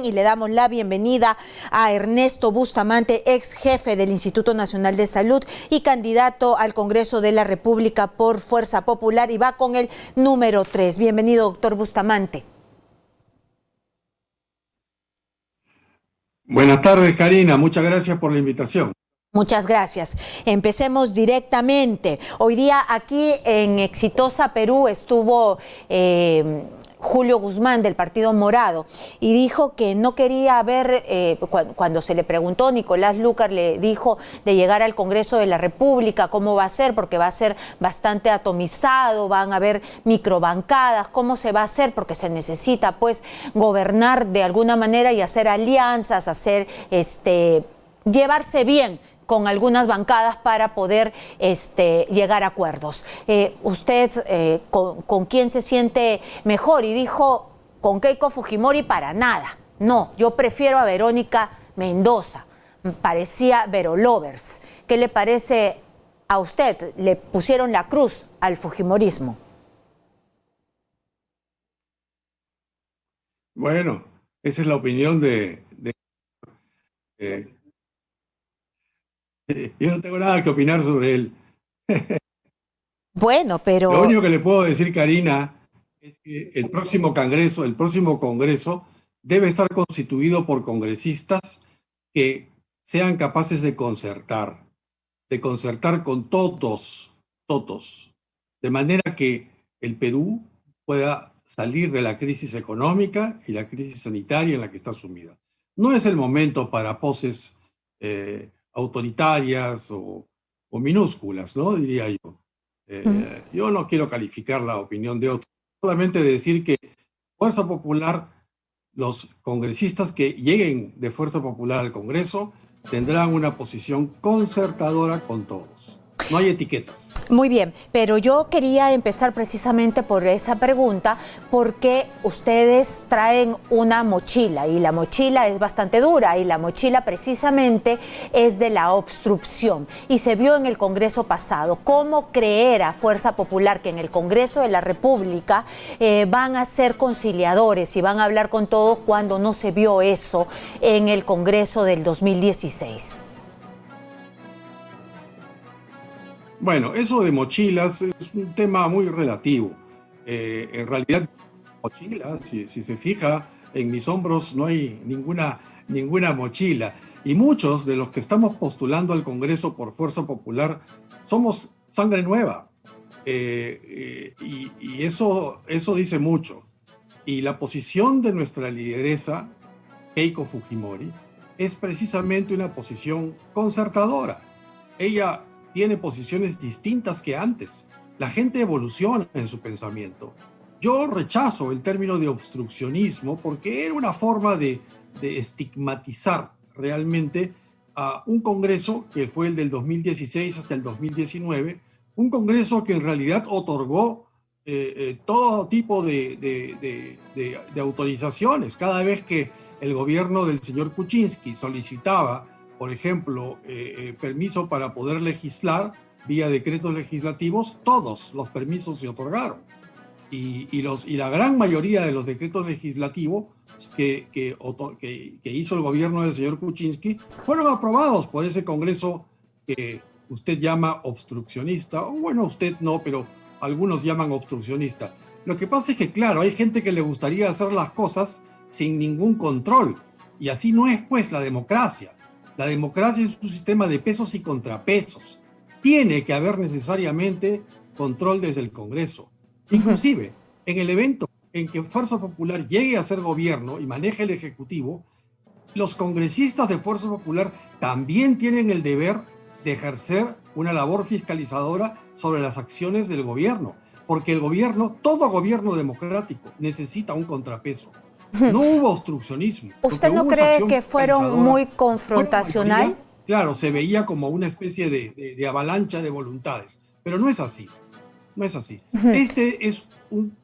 Y le damos la bienvenida a Ernesto Bustamante, ex jefe del Instituto Nacional de Salud y candidato al Congreso de la República por Fuerza Popular, y va con el número 3. Bienvenido, doctor Bustamante. Buenas tardes, Karina. Muchas gracias por la invitación. Muchas gracias. Empecemos directamente. Hoy día aquí en Exitosa Perú estuvo Julio Guzmán del Partido Morado y dijo que no quería ver, cuando se le preguntó, Nicolás Lúcar le dijo de llegar al Congreso de la República, cómo va a ser, porque va a ser bastante atomizado, van a haber microbancadas, cómo se va a hacer, porque se necesita pues gobernar de alguna manera y hacer alianzas, hacer llevarse bien con algunas bancadas para poder llegar a acuerdos. ¿Usted con quién se siente mejor? Y dijo, con Keiko Fujimori para nada. No, yo prefiero a Verónica Mendoza. Parecía Verolovers. ¿Qué le parece a usted? ¿Le pusieron la cruz al fujimorismo? Bueno, esa es la opinión yo no tengo nada que opinar sobre él. Bueno, pero... Lo único que le puedo decir, Karina, es que el próximo Congreso debe estar constituido por congresistas que sean capaces de concertar con todos, de manera que el Perú pueda salir de la crisis económica y la crisis sanitaria en la que está sumida. No es el momento para poses autoritarias o minúsculas, ¿no? Diría yo. Yo no quiero calificar la opinión de otros, solamente decir que Fuerza Popular, los congresistas que lleguen de Fuerza Popular al Congreso tendrán una posición concertadora con todos. No hay etiquetas. Muy bien, pero yo quería empezar precisamente por esa pregunta, porque ustedes traen una mochila y la mochila es bastante dura y la mochila precisamente es de la obstrucción y se vio en el Congreso pasado. ¿Cómo creer a Fuerza Popular que en el Congreso de la República van a ser conciliadores y van a hablar con todos cuando no se vio eso en el Congreso del 2016? Bueno, eso de mochilas es un tema muy relativo. En realidad, mochila, si se fija, en mis hombros no hay ninguna mochila. Y muchos de los que estamos postulando al Congreso por Fuerza Popular somos sangre nueva. Y eso dice mucho. Y la posición de nuestra lideresa, Keiko Fujimori, es precisamente una posición concertadora. Ella tiene posiciones distintas que antes. La gente evoluciona en su pensamiento. Yo rechazo el término de obstruccionismo porque era una forma de estigmatizar realmente a un Congreso que fue el del 2016 hasta el 2019, un Congreso que en realidad otorgó todo tipo de autorizaciones. Cada vez que el gobierno del señor Kuczynski solicitaba, por ejemplo, permiso para poder legislar vía decretos legislativos, todos los permisos se otorgaron. Y la gran mayoría de los decretos legislativos que hizo el gobierno del señor Kuczynski fueron aprobados por ese Congreso que usted llama obstruccionista. O bueno, usted no, pero algunos llaman obstruccionista. Lo que pasa es que, claro, hay gente que le gustaría hacer las cosas sin ningún control. Y así no es, pues, la democracia. La democracia es un sistema de pesos y contrapesos. Tiene que haber necesariamente control desde el Congreso. Inclusive, en el evento en que Fuerza Popular llegue a ser gobierno y maneje el Ejecutivo, los congresistas de Fuerza Popular también tienen el deber de ejercer una labor fiscalizadora sobre las acciones del gobierno, porque el gobierno, todo gobierno democrático, necesita un contrapeso. No hubo obstruccionismo. ¿Usted no cree que fueron muy confrontacional? Claro, se veía como una especie de avalancha de voluntades, pero no es así. No es así. Este es un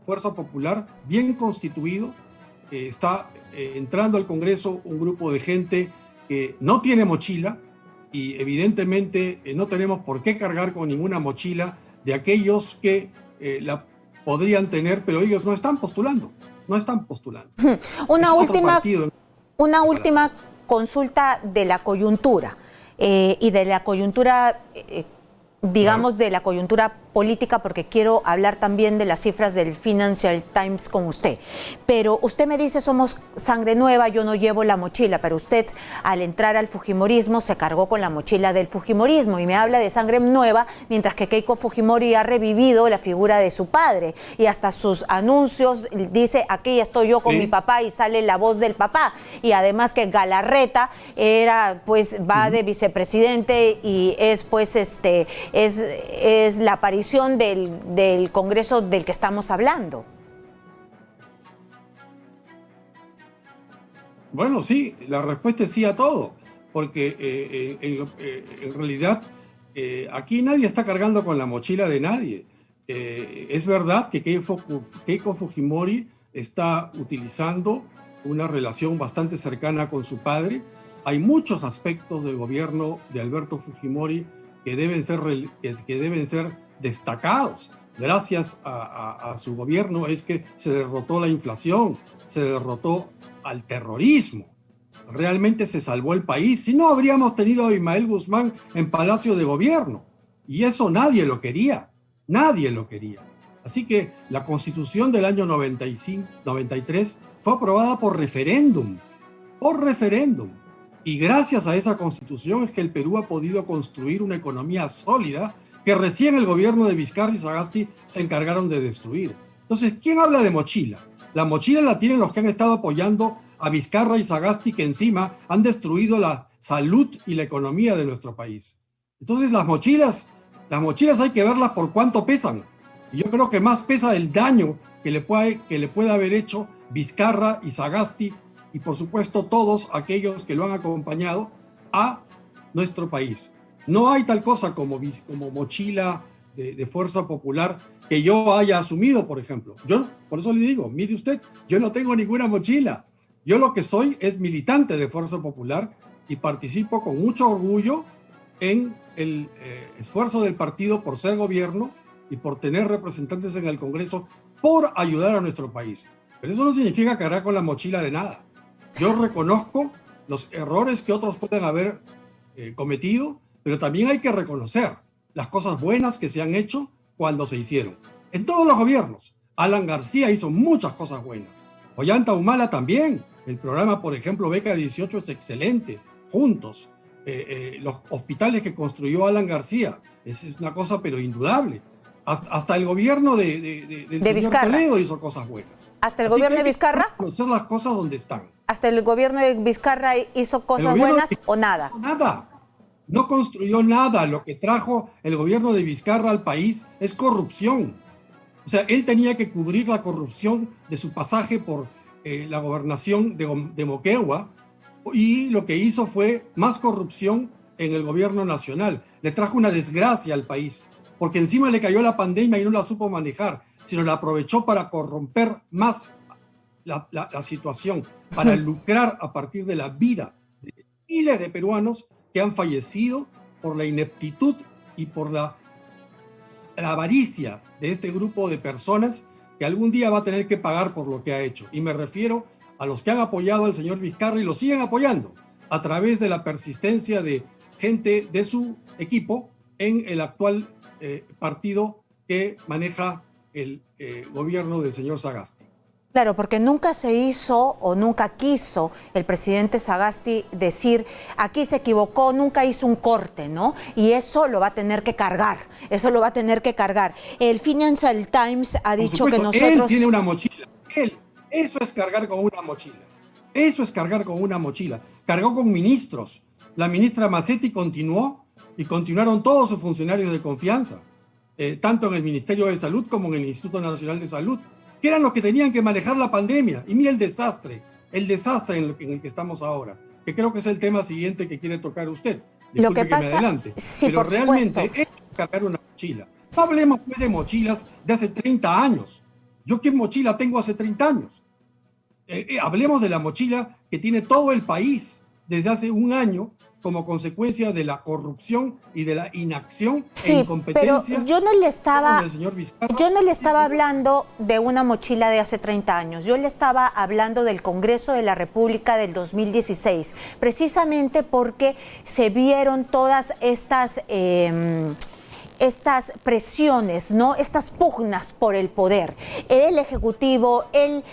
Fuerza Popular bien constituido. Está entrando al Congreso un grupo de gente que no tiene mochila y evidentemente no tenemos por qué cargar con ninguna mochila de aquellos que la podrían tener, pero ellos no están postulando. no están postulando. Una Es otro última, partido. una última consulta de la coyuntura y de la coyuntura, digamos, Claro. de la coyuntura política, porque quiero hablar también de las cifras del Financial Times con usted. Pero usted me dice, somos sangre nueva, yo no llevo la mochila, pero usted al entrar al fujimorismo se cargó con la mochila del fujimorismo y me habla de sangre nueva, mientras que Keiko Fujimori ha revivido la figura de su padre y hasta sus anuncios dice, aquí estoy yo con Sí. mi papá y sale la voz del papá. Y además que Galarreta era, pues, va de vicepresidente y es, pues, es la aparición del Congreso del que estamos hablando. Bueno, sí, la respuesta es sí a todo, porque en realidad aquí nadie está cargando con la mochila de nadie. Es verdad que Keiko Fujimori está utilizando una relación bastante cercana con su padre. Hay muchos aspectos del gobierno de Alberto Fujimori que deben ser destacados. Gracias a su gobierno es que se derrotó la inflación, se derrotó al terrorismo. Realmente se salvó el país. Si no, habríamos tenido a Ismael Guzmán en Palacio de Gobierno. Y eso nadie lo quería. Nadie lo quería. Así que la Constitución del año 93 fue aprobada por referéndum. Por referéndum. Y gracias a esa Constitución es que el Perú ha podido construir una economía sólida que recién el gobierno de Vizcarra y Sagasti se encargaron de destruir. Entonces, ¿quién habla de mochila? La mochila la tienen los que han estado apoyando a Vizcarra y Sagasti, que encima han destruido la salud y la economía de nuestro país. Entonces las mochilas hay que verlas por cuánto pesan. Y yo creo que más pesa el daño que le puede haber hecho Vizcarra y Sagasti y por supuesto todos aquellos que lo han acompañado a nuestro país. No hay tal cosa como mochila de fuerza popular que yo haya asumido, por ejemplo. Yo, por eso le digo, mire usted, yo no tengo ninguna mochila. Yo lo que soy es militante de Fuerza Popular y participo con mucho orgullo en el esfuerzo del partido por ser gobierno y por tener representantes en el Congreso por ayudar a nuestro país. Pero eso no significa cargar con la mochila de nada. Yo reconozco los errores que otros pueden haber cometido, pero también hay que reconocer las cosas buenas que se han hecho cuando se hicieron. En todos los gobiernos. Alan García hizo muchas cosas buenas. Ollanta Humala también. El programa, por ejemplo, Beca 18 es excelente. Juntos. Los hospitales que construyó Alan García. Es una cosa, pero indudable. Hasta el gobierno del señor Vizcarra. Toledo hizo cosas buenas. ¿Hasta el Así gobierno que de Vizcarra? hay que conocer las cosas donde están. ¿Hasta el gobierno de Vizcarra hizo cosas buenas o nada? Nada. No construyó nada. Lo que trajo el gobierno de Vizcarra al país es corrupción. O sea, él tenía que cubrir la corrupción de su pasaje por la gobernación de Moquegua y lo que hizo fue más corrupción en el gobierno nacional. Le trajo una desgracia al país porque encima le cayó la pandemia y no la supo manejar, sino la aprovechó para corromper más la situación, para lucrar a partir de la vida de miles de peruanos que han fallecido por la ineptitud y por la avaricia de este grupo de personas que algún día va a tener que pagar por lo que ha hecho. Y me refiero a los que han apoyado al señor Vizcarra y lo siguen apoyando a través de la persistencia de gente de su equipo en el actual partido que maneja el gobierno del señor Sagasti. Claro, porque nunca se hizo o nunca quiso el presidente Sagasti decir aquí se equivocó, nunca hizo un corte, ¿no? Y eso lo va a tener que cargar, eso lo va a tener que cargar. El Financial Times ha dicho que nosotros... Él tiene una mochila, eso es cargar con una mochila, eso es cargar con una mochila. Cargó con ministros, la ministra Macetti continuó y continuaron todos sus funcionarios de confianza, tanto en el Ministerio de Salud como en el Instituto Nacional de Salud, que eran los que tenían que manejar la pandemia. Y mira el desastre en el que estamos ahora, que creo que es el tema siguiente que quiere tocar usted. Disculpe Lo que pasa, me adelante. sí, pero por realmente supuesto. es cargar una mochila. No hablemos pues de mochilas de hace 30 años. ¿Yo qué mochila tengo hace 30 años? Hablemos de la mochila que tiene todo el país desde hace un año como consecuencia de la corrupción y de la inacción Sí, e incompetencia. pero yo no le estaba, del señor Vizcarra. yo no le estaba hablando de una mochila de hace 30 años, yo le estaba hablando del Congreso de la República del 2016, precisamente porque se vieron todas estas presiones, ¿no? Estas pugnas por el poder. El Ejecutivo, el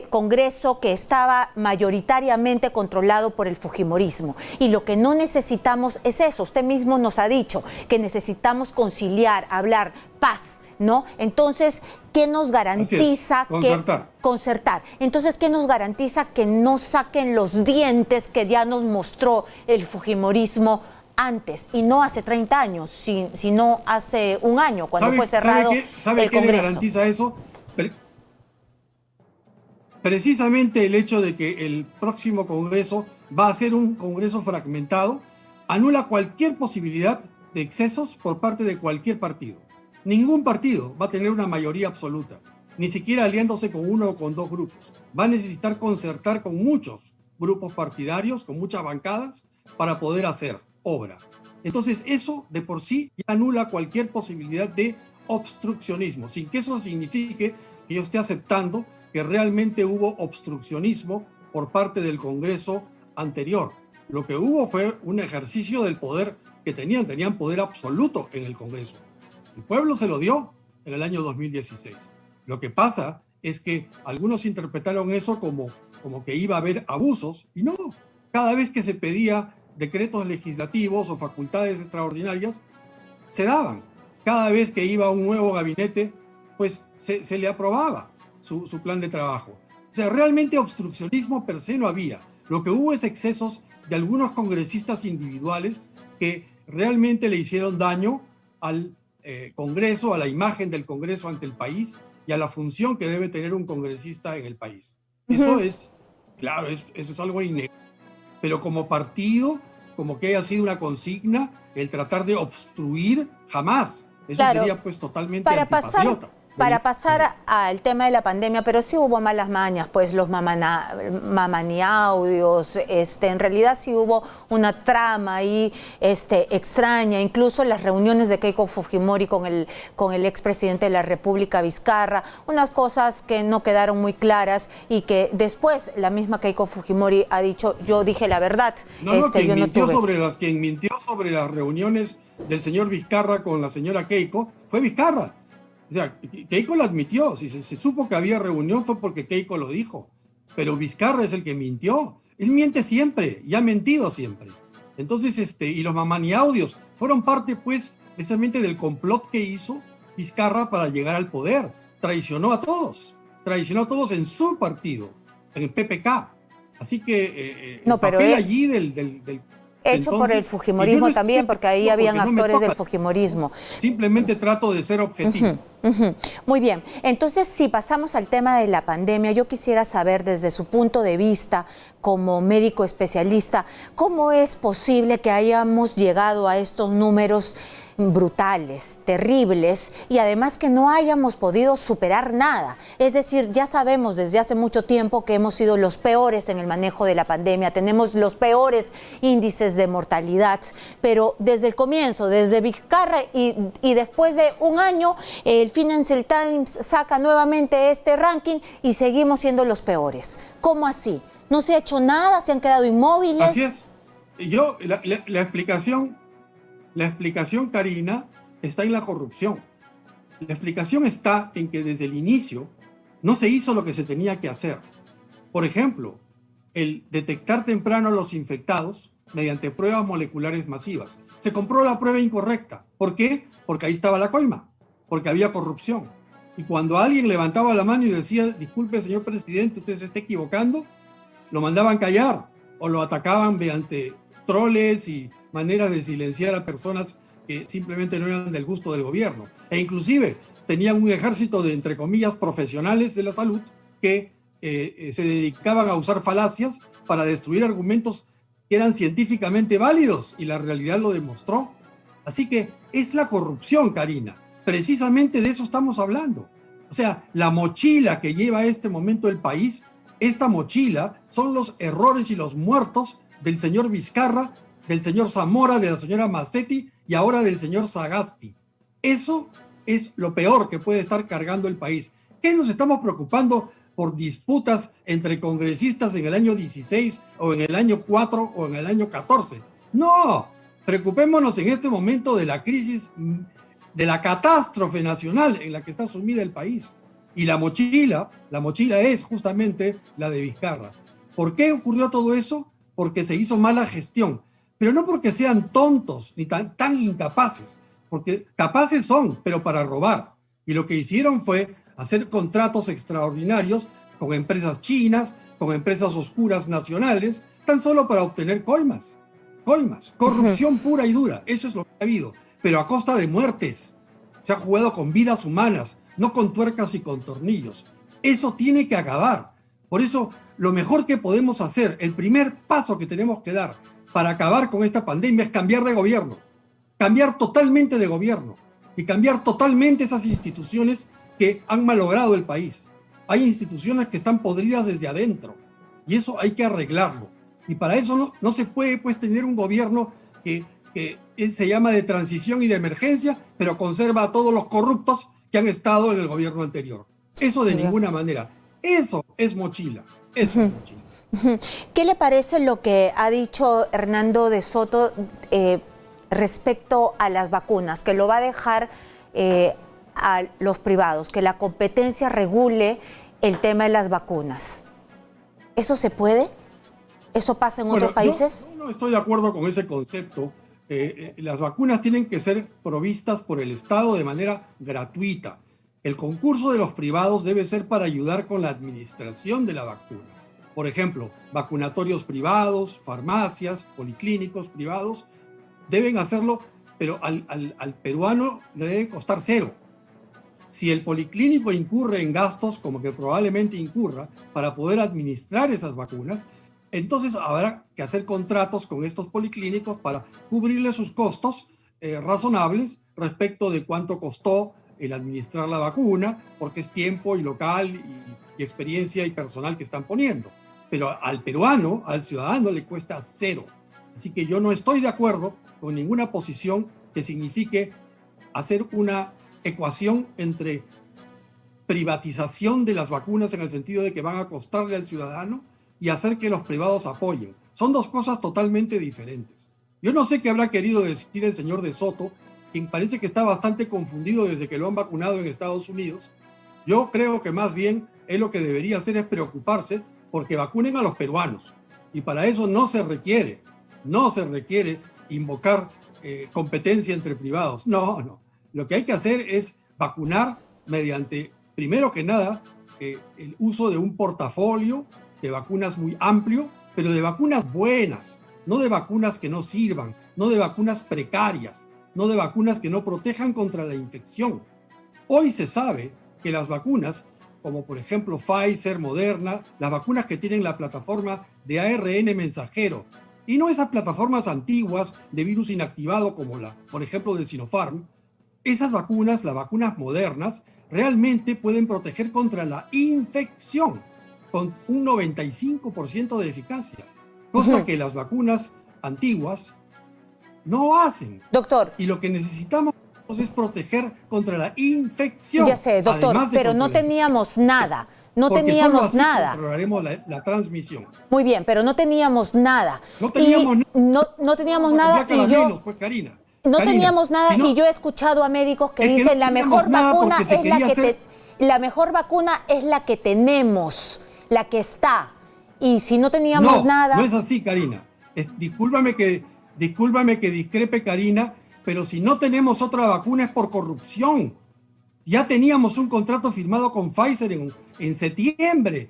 Congreso, que estaba mayoritariamente controlado por el fujimorismo. Y lo que no necesitamos es eso. Usted mismo nos ha dicho que necesitamos conciliar, hablar, paz, ¿no? Entonces, ¿qué nos garantiza concertar? Entonces, ¿qué nos garantiza que no saquen los dientes que ya nos mostró el fujimorismo antes, y no hace 30 años, sino hace un año, cuando fue cerrado el Congreso? ¿Sabe qué le garantiza eso? Precisamente el hecho de que el próximo Congreso va a ser un Congreso fragmentado anula cualquier posibilidad de excesos por parte de cualquier partido. Ningún partido va a tener una mayoría absoluta, ni siquiera aliándose con uno o con dos grupos. Va a necesitar concertar con muchos grupos partidarios, con muchas bancadas, para poder hacer obra. Entonces eso de por sí ya anula cualquier posibilidad de obstruccionismo, sin que eso signifique que yo esté aceptando que realmente hubo obstruccionismo por parte del Congreso anterior. Lo que hubo fue un ejercicio del poder que tenían poder absoluto en el Congreso. El pueblo se lo dio en el año 2016. Lo que pasa es que algunos interpretaron eso como que iba a haber abusos, y no. Cada vez que se pedía decretos legislativos o facultades extraordinarias, se daban. Cada vez que iba un nuevo gabinete, pues se le aprobaba su plan de trabajo. O sea, realmente obstruccionismo per se no había. Lo que hubo es excesos de algunos congresistas individuales que realmente le hicieron daño al Congreso, a la imagen del Congreso ante el país y a la función que debe tener un congresista en el país. Eso es, claro, eso es algo innegable. Pero como partido, como que haya sido una consigna, el tratar de obstruir, jamás. Eso sería pues totalmente antipatriota. Para pasar al tema de la pandemia, pero sí hubo malas mañas, pues los mamaniaudios, en realidad sí hubo una trama ahí extraña, incluso las reuniones de Keiko Fujimori con el expresidente de la República, Vizcarra, unas cosas que no quedaron muy claras y que después la misma Keiko Fujimori ha dicho, yo dije la verdad. Quien mintió sobre las reuniones del señor Vizcarra con la señora Keiko fue Vizcarra. O sea, Keiko lo admitió. Si se supo que había reunión fue porque Keiko lo dijo. Pero Vizcarra es el que mintió. Él miente siempre y ha mentido siempre. Entonces, y los mamaniaudios fueron parte, pues, precisamente del complot que hizo Vizcarra para llegar al poder. Traicionó a todos en su partido, en el PPK. Así que el papel allí del hecho entonces, por el fujimorismo también, porque ahí habían actores del fujimorismo. Simplemente trato de ser objetivo. Muy bien, entonces si pasamos al tema de la pandemia, yo quisiera saber desde su punto de vista como médico especialista, ¿cómo es posible que hayamos llegado a estos números brutales, terribles, y además que no hayamos podido superar nada? Es decir, ya sabemos desde hace mucho tiempo que hemos sido los peores en el manejo de la pandemia, tenemos los peores índices de mortalidad, pero desde el comienzo, desde Vizcarra y después de un año, el Financial Times saca nuevamente este ranking y seguimos siendo los peores. ¿Cómo así? ¿No se ha hecho nada? ¿Se han quedado inmóviles? Así es. La explicación, Karina, está en la corrupción. La explicación está en que desde el inicio no se hizo lo que se tenía que hacer. Por ejemplo, el detectar temprano a los infectados mediante pruebas moleculares masivas. Se compró la prueba incorrecta. ¿Por qué? Porque ahí estaba la coima, porque había corrupción. Y cuando alguien levantaba la mano y decía, disculpe, señor presidente, usted se está equivocando, lo mandaban callar o lo atacaban mediante troles y maneras de silenciar a personas que simplemente no eran del gusto del gobierno. E inclusive tenían un ejército de, entre comillas, profesionales de la salud que se dedicaban a usar falacias para destruir argumentos que eran científicamente válidos, y la realidad lo demostró. Así que es la corrupción, Karina. Precisamente de eso estamos hablando. O sea, la mochila que lleva a este momento el país, esta mochila son los errores y los muertos del señor Vizcarra del señor Zamora, de la señora Massetti y ahora del señor Sagasti. Eso es lo peor que puede estar cargando el país. ¿Qué nos estamos preocupando por disputas entre congresistas en el año 16 o en el año 4 o en el año 14? No, preocupémonos en este momento de la crisis, de la catástrofe nacional en la que está sumida el país. Y la mochila es justamente la de Vizcarra. ¿Por qué ocurrió todo eso? Porque se hizo mala gestión. Pero no porque sean tontos ni tan incapaces, porque capaces son, pero para robar. Y lo que hicieron fue hacer contratos extraordinarios con empresas chinas, con empresas oscuras nacionales, tan solo para obtener coimas. Corrupción pura y dura, eso es lo que ha habido, pero a costa de muertes. Se ha jugado con vidas humanas, no con tuercas y con tornillos. Eso tiene que acabar. Por eso, lo mejor que podemos hacer, el primer paso que tenemos que dar para acabar con esta pandemia es cambiar de gobierno, cambiar totalmente de gobierno y cambiar totalmente esas instituciones que han malogrado el país. Hay instituciones que están podridas desde adentro y eso hay que arreglarlo. Y para eso no se puede pues tener un gobierno que se llama de transición y de emergencia, pero conserva a todos los corruptos que han estado en el gobierno anterior. Eso de ninguna manera. Eso es mochila. Eso es mochila. ¿Qué le parece lo que ha dicho Hernando de Soto respecto a las vacunas? Que lo va a dejar a los privados, que la competencia regule el tema de las vacunas. ¿Eso se puede? ¿Eso pasa en otros países? Yo no estoy de acuerdo con ese concepto. Las vacunas tienen que ser provistas por el Estado de manera gratuita. El concurso de los privados debe ser para ayudar con la administración de la vacuna. Por ejemplo, vacunatorios privados, farmacias, policlínicos privados, deben hacerlo, pero al peruano le debe costar cero. Si el policlínico incurre en gastos, como que probablemente incurra, para poder administrar esas vacunas, entonces habrá que hacer contratos con estos policlínicos para cubrirles sus costos razonables respecto de cuánto costó el administrar la vacuna, porque es tiempo y local y experiencia y personal que están poniendo. Pero al peruano, al ciudadano, le cuesta cero. Así que yo no estoy de acuerdo con ninguna posición que signifique hacer una ecuación entre privatización de las vacunas en el sentido de que van a costarle al ciudadano y hacer que los privados apoyen. Son dos cosas totalmente diferentes. Yo no sé qué habrá querido decir el señor de Soto, quien parece que está bastante confundido desde que lo han vacunado en Estados Unidos. Yo creo que más bien él lo que debería hacer es preocuparse porque vacunen a los peruanos. Y para eso no se requiere invocar competencia entre privados. No. Lo que hay que hacer es vacunar mediante, primero que nada, el uso de un portafolio de vacunas muy amplio, pero de vacunas buenas, no de vacunas que no sirvan, no de vacunas precarias, no de vacunas que no protejan contra la infección. Hoy se sabe que las vacunas, como por ejemplo Pfizer, Moderna, las vacunas que tienen la plataforma de ARN mensajero, y no esas plataformas antiguas de virus inactivado como la, por ejemplo, de Sinopharm, esas vacunas, las vacunas modernas, realmente pueden proteger contra la infección con un 95% de eficacia, cosa que las vacunas antiguas no hacen. Doctor. Y lo que necesitamos es proteger contra la infección. Ya sé, doctor, pero no teníamos nada. No teníamos nada. Controlaremos la transmisión. Muy bien, pero no teníamos nada. No teníamos nada. No teníamos nada y yo... Pues, Karina. No teníamos nada, si no, y yo he escuchado a médicos que dicen la mejor vacuna es la que tenemos, la que está. Y si no teníamos nada... No es así, Karina. Discúlpame que discrepe, Karina, pero si no tenemos otra vacuna es por corrupción. Ya teníamos un contrato firmado con Pfizer en septiembre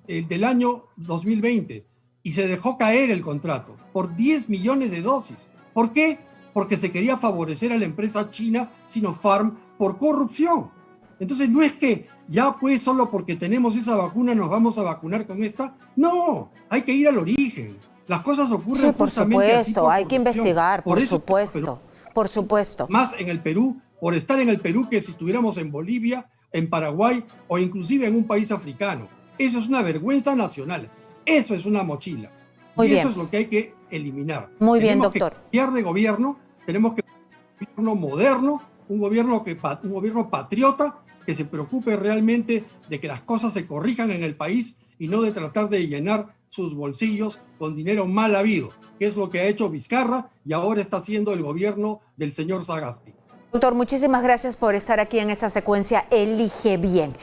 del año 2020 y se dejó caer el contrato por 10 millones de dosis. ¿Por qué? Porque se quería favorecer a la empresa china Sinopharm por corrupción. Entonces no es que ya pues solo porque tenemos esa vacuna nos vamos a vacunar con esta. No, hay que ir al origen. Las cosas ocurren justamente así. Por supuesto, hay que investigar, por supuesto. Más en el Perú, por estar en el Perú que si estuviéramos en Bolivia, en Paraguay o inclusive en un país africano. Eso es una vergüenza nacional. Eso es una mochila. Muy y bien. eso es lo que hay que eliminar. Muy bien, Tenemos doctor. que cambiar de gobierno, tenemos que un gobierno moderno, un gobierno patriota que se preocupe realmente de que las cosas se corrijan en el país y no de tratar de llenar sus bolsillos con dinero mal habido, que es lo que ha hecho Vizcarra y ahora está haciendo el gobierno del señor Sagasti. Doctor, muchísimas gracias por estar aquí en esta secuencia Elige Bien.